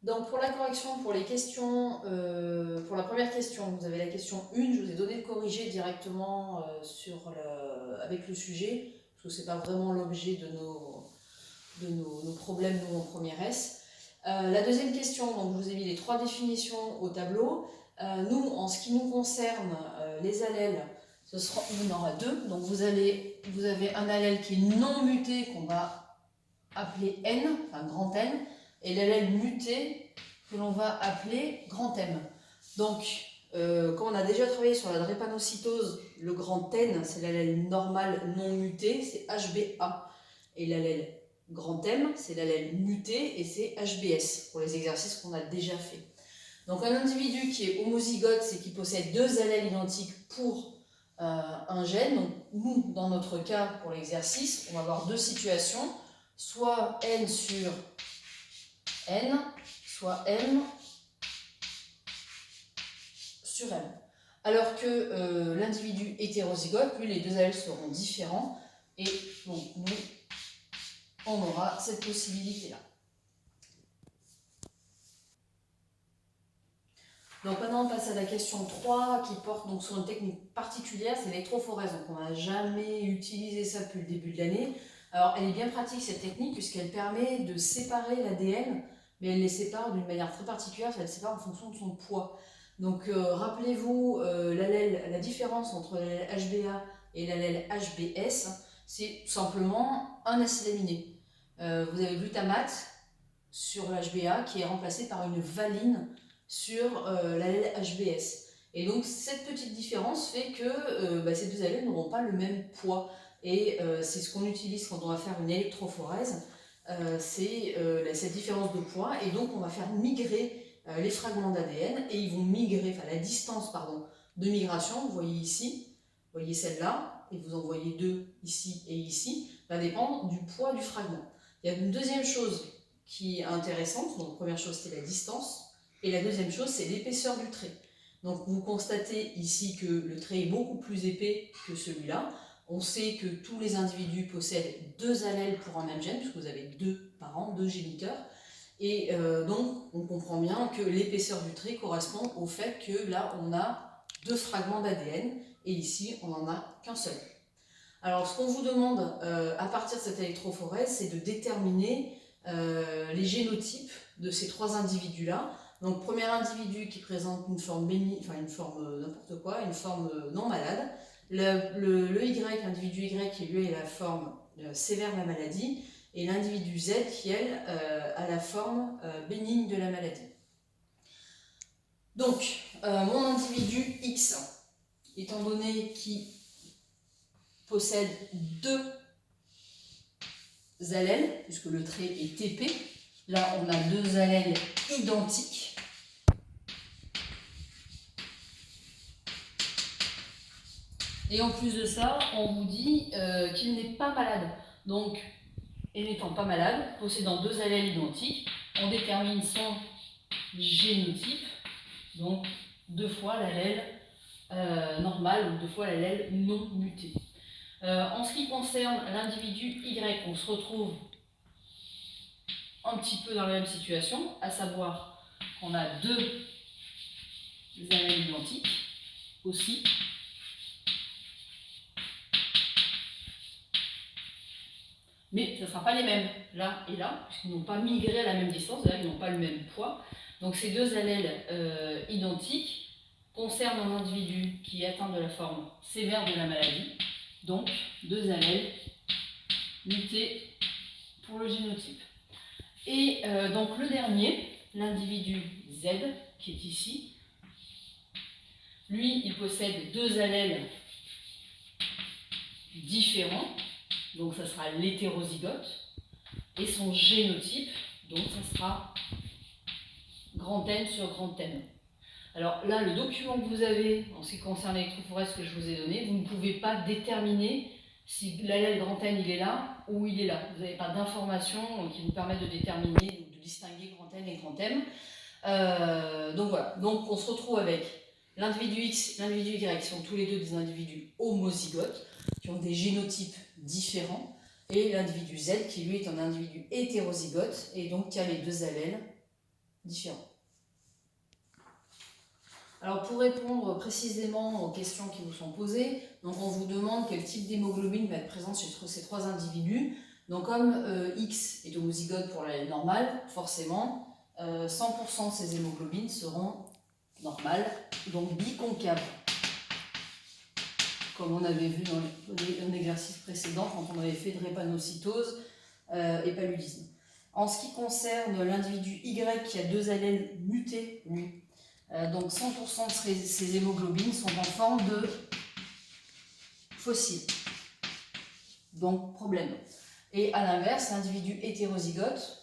Donc pour la correction, pour les questions, pour la première question, vous avez la question 1, je vous ai donné le corrigé directement avec le sujet, parce que ce n'est pas vraiment l'objet de nos problèmes, nous, en première S. La deuxième question, donc je vous ai mis les 3 définitions au tableau. Nous, en ce qui nous concerne, les allèles, il y en aura 2. Donc vous avez un allèle qui est non muté, qu'on va appeler N, enfin grand N, et l'allèle muté que l'on va appeler grand M. Donc, comme on a déjà travaillé sur la drépanocytose, le grand N, c'est l'allèle normal non muté, c'est HBA. Et l'allèle grand M, c'est l'allèle muté et c'est HBS, pour les exercices qu'on a déjà fait. Donc un individu qui est homozygote, c'est qu'il possède 2 allèles identiques pour un gène. Donc nous, dans notre cas, pour l'exercice, on va avoir 2 situations, soit N sur N, soit M sur M. Alors que l'individu hétérozygote, lui, les 2 allèles seront différents, et donc nous, on aura cette possibilité-là. Donc maintenant on passe à la question 3 qui porte donc sur une technique particulière, c'est l'électrophorèse. Donc on n'a jamais utilisé ça depuis le début de l'année. Alors elle est bien pratique cette technique puisqu'elle permet de séparer l'ADN, mais elle les sépare d'une manière très particulière, elle les sépare en fonction de son poids. Donc rappelez-vous la différence entre l'allèle HBA et l'allèle HBS, c'est tout simplement un acide aminé. Vous avez le glutamate sur l'HBA qui est remplacé par une valine sur l'allèle HBS. Et donc cette petite différence fait que ces 2 allèles n'auront pas le même poids. Et c'est ce qu'on utilise quand on va faire une électrophorèse, c'est cette différence de poids. Et donc on va faire migrer les fragments d'ADN et ils vont migrer, enfin la distance pardon, de migration, vous voyez ici, vous voyez celle-là, et vous en voyez 2 ici et ici, va dépendre du poids du fragment. Il y a une deuxième chose qui est intéressante, donc première chose c'est la distance, et la deuxième chose, c'est l'épaisseur du trait. Donc vous constatez ici que le trait est beaucoup plus épais que celui-là. On sait que tous les individus possèdent 2 allèles pour un même gène, puisque vous avez 2 parents, 2 géniteurs. Et donc on comprend bien que l'épaisseur du trait correspond au fait que là on a 2 fragments d'ADN, et ici on n'en a qu'un seul. Alors ce qu'on vous demande à partir de cette électrophorèse, c'est de déterminer les génotypes de ces 3 individus-là. Donc, premier individu qui présente une forme bénigne, enfin une forme n'importe quoi, une forme non malade. Le Y, l'individu Y qui lui est la forme sévère de la maladie, et l'individu Z qui, elle, a la forme bénigne de la maladie. Donc, mon individu X, étant donné qu'il possède 2 allèles, puisque le trait est TP, là on a 2 allèles identiques. Et en plus de ça, on vous dit qu'il n'est pas malade. Donc, et n'étant pas malade, possédant 2 allèles identiques, on détermine son génotype, donc 2 fois l'allèle normal ou 2 fois l'allèle non muté. En ce qui concerne l'individu Y, on se retrouve un petit peu dans la même situation, à savoir qu'on a 2 allèles identiques aussi. Mais ce ne sera pas les mêmes, là et là, puisqu'ils n'ont pas migré à la même distance, là, ils n'ont pas le même poids. Donc ces 2 allèles identiques concernent un individu qui est atteint de la forme sévère de la maladie, donc 2 allèles mutés pour le génotype. Et donc le dernier, l'individu Z, qui est ici, lui, il possède 2 allèles différents, donc ça sera l'hétérozygote, et son génotype, donc ça sera grand N sur grand N. Alors là, le document que vous avez en ce qui concerne l'électrophorèse que je vous ai donné, vous ne pouvez pas déterminer si l'allèle grand N il est là ou il est là. Vous n'avez pas d'informations qui vous permettent de déterminer ou de distinguer grand N et grand M. Donc voilà, donc on se retrouve avec l'individu X, l'individu Y, qui sont tous les 2 des individus homozygotes, qui ont des génotypes différents, et l'individu Z, qui lui est un individu hétérozygote, et donc qui a les 2 allèles différents. Alors pour répondre précisément aux questions qui vous sont posées, donc on vous demande quel type d'hémoglobine va être présente chez ces 3 individus. Donc comme X est homozygote pour l'allèle normale, forcément 100% de ces hémoglobines seront normales, donc biconcaves, comme on avait vu dans l'exercice précédent quand on avait fait drépanocytose et paludisme. En ce qui concerne l'individu Y qui a 2 allèles mutés, lui, donc 100% de ces hémoglobines sont en forme de fossiles. Donc problème. Et à l'inverse, l'individu hétérozygote,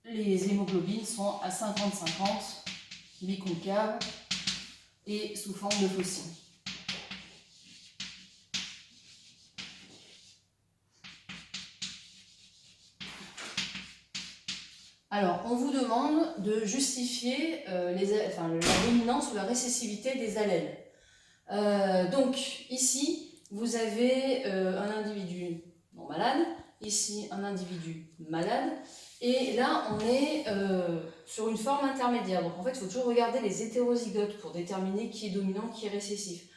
les hémoglobines sont à 50-50, biconcaves et sous forme de fossiles. Alors, on vous demande de justifier la dominance ou la récessivité des allèles. Donc, ici, vous avez un individu non malade, ici un individu malade, et là, on est sur une forme intermédiaire. Donc, en fait, il faut toujours regarder les hétérozygotes pour déterminer qui est dominant, qui est récessif.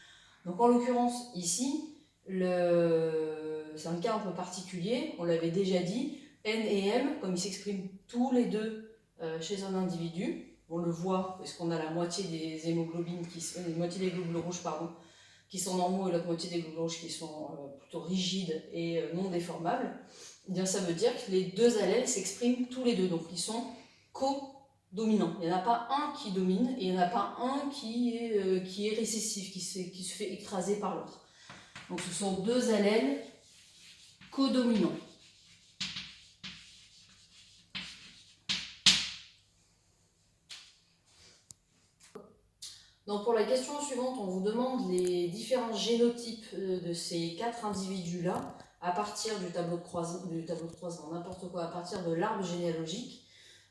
Donc, en l'occurrence, ici, c'est un cas un peu particulier, on l'avait déjà dit, N et M, comme ils s'expriment tous les deux chez un individu, on le voit parce qu'on a la moitié des hémoglobines, la moitié des globules rouges, pardon, qui sont normaux et l'autre moitié des globules rouges qui sont plutôt rigides et non déformables. Eh bien, ça veut dire que les 2 allèles s'expriment tous les deux, donc ils sont co-dominants. Il n'y en a pas un qui domine et il n'y en a pas un qui est récessif, qui se fait écraser par l'autre. Donc ce sont 2 allèles codominants. Donc pour la question suivante, on vous demande les différents génotypes de ces 4 individus-là à partir du tableau de croisement, n'importe quoi, à partir de l'arbre généalogique.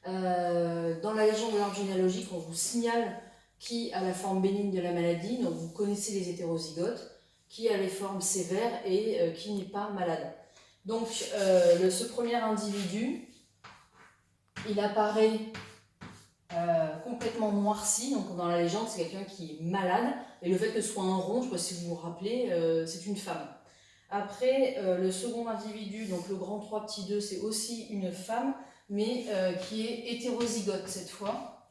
Dans la légende de l'arbre généalogique, on vous signale qui a la forme bénigne de la maladie, donc vous connaissez les hétérozygotes, qui a les formes sévères et qui n'est pas malade. Donc ce premier individu, il apparaît complètement noirci, donc dans la légende c'est quelqu'un qui est malade, et le fait que ce soit un rond, je ne sais pas si vous vous rappelez, c'est une femme. Après, le second individu, donc le grand 3 petit 2, c'est aussi une femme, mais qui est hétérozygote cette fois,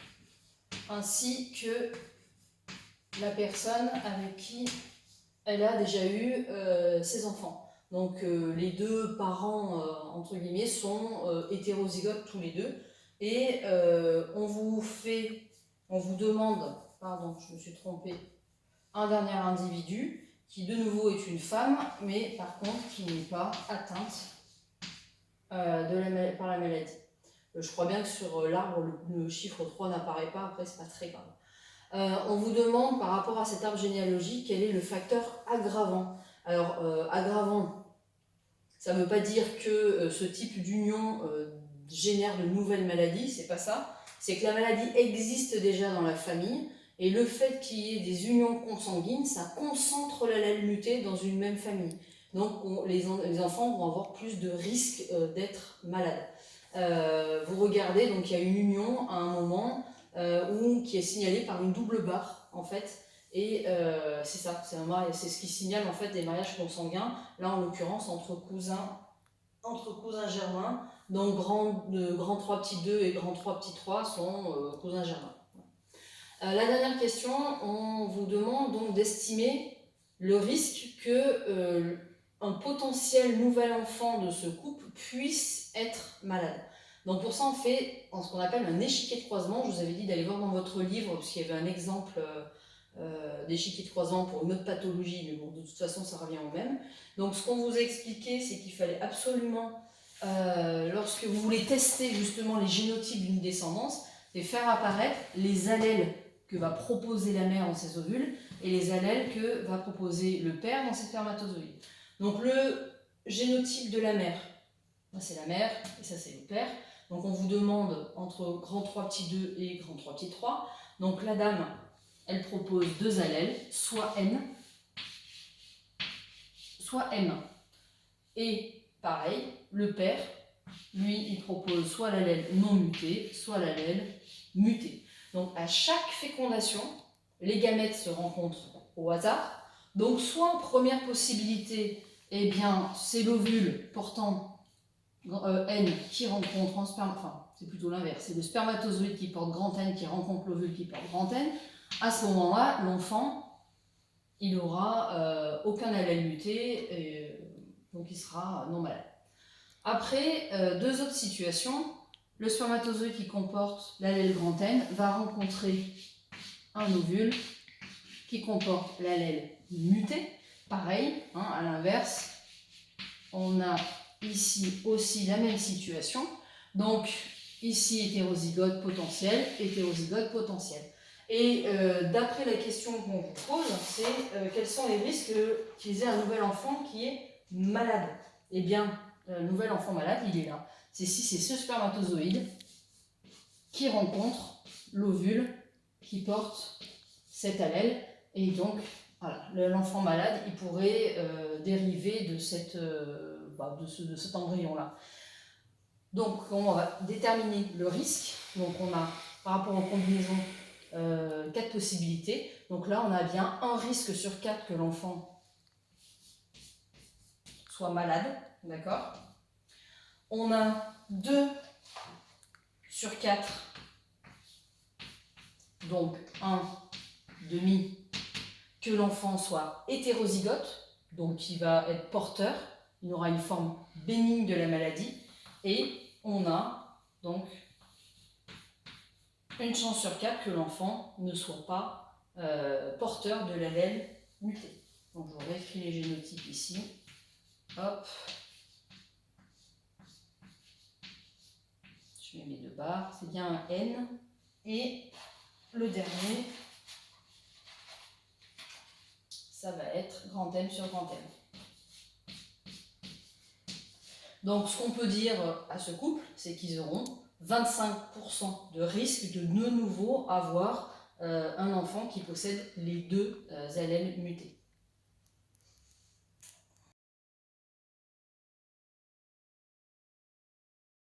ainsi que la personne avec qui elle a déjà eu ses enfants. Donc les 2 parents, entre guillemets, sont hétérozygotes tous les deux. Et on vous demande, pardon, je me suis trompée, un dernier individu qui de nouveau est une femme, mais par contre qui n'est pas atteinte par la maladie. Je crois bien que sur l'arbre, le chiffre 3 n'apparaît pas, après c'est pas très grave. On vous demande par rapport à cet arbre généalogique quel est le facteur aggravant. Alors aggravant, ça ne veut pas dire que ce type d'union génère de nouvelles maladies, c'est pas ça. C'est que la maladie existe déjà dans la famille et le fait qu'il y ait des unions consanguines, ça concentre l'allèle muté dans une même famille. Donc les enfants vont avoir plus de risques d'être malades. Vous regardez, donc il y a une union à un moment qui est signalée par une double barre en fait. Et c'est ça, c'est ce qui signale en fait des mariages consanguins, là en l'occurrence entre cousins germains, donc grand 3 petit 2 et grand 3 petit 3 sont cousins germains. La dernière question, on vous demande donc d'estimer le risque que un potentiel nouvel enfant de ce couple puisse être malade. Donc pour ça on fait ce qu'on appelle un échiquier de croisement. Je vous avais dit d'aller voir dans votre livre parce qu'il y avait un exemple d'échiquier de croisement pour une autre pathologie, mais bon, de toute façon ça revient au même. Donc ce qu'on vous a expliqué, c'est qu'il fallait absolument, lorsque vous voulez tester justement les génotypes d'une descendance, c'est faire apparaître les allèles que va proposer la mère dans ses ovules et les allèles que va proposer le père dans ses spermatozoïdes. Donc le génotype de la mère, c'est la mère et ça c'est le père. Donc on vous demande entre grand 3 petit 2 et grand 3 petit 3. Donc la dame, elle propose 2 allèles, soit N, soit M. Et pareil, le père lui, il propose soit l'allèle non muté, soit l'allèle muté. Donc à chaque fécondation, les gamètes se rencontrent au hasard. Donc soit première possibilité, eh bien c'est l'ovule portant N qui rencontre en sperme, enfin c'est plutôt l'inverse, c'est le spermatozoïde qui porte grand N qui rencontre l'ovule qui porte grand N. À ce moment-là, l'enfant, il n'aura aucun allèle muté, donc il sera non malade. Après, deux autres situations, le spermatozoïde qui comporte l'allèle grand N va rencontrer un ovule qui comporte l'allèle muté. Pareil, hein, à l'inverse, on a ici aussi la même situation. Donc, ici, hétérozygote potentiel, hétérozygote potentiel. Et d'après la question qu'on vous pose, c'est quels sont les risques qu'ils aient un nouvel enfant qui est malade? Eh bien, le nouvel enfant malade, il est là. C'est si c'est ce spermatozoïde qui rencontre l'ovule qui porte cet allèle. Et donc, voilà, l'enfant malade, il pourrait dériver de, cet embryon-là. Donc, on va déterminer le risque. Donc, on a, par rapport aux combinaisons, 4 possibilités. Donc là, on a bien un risque sur 4 que l'enfant soit malade. D'accord? On a 2 sur 4, donc 1 demi, que l'enfant soit hétérozygote, donc qui va être porteur, il aura une forme bénigne de la maladie, et on a donc une chance sur 4 que l'enfant ne soit pas porteur de l'allèle muté. Donc je vous réécris les génotypes ici. Hop. Je mets mes 2 barres, c'est bien un N. Et le dernier, ça va être grand M sur grand M. Donc ce qu'on peut dire à ce couple, c'est qu'ils auront 25% de risque de nouveau avoir un enfant qui possède les 2 allèles mutés.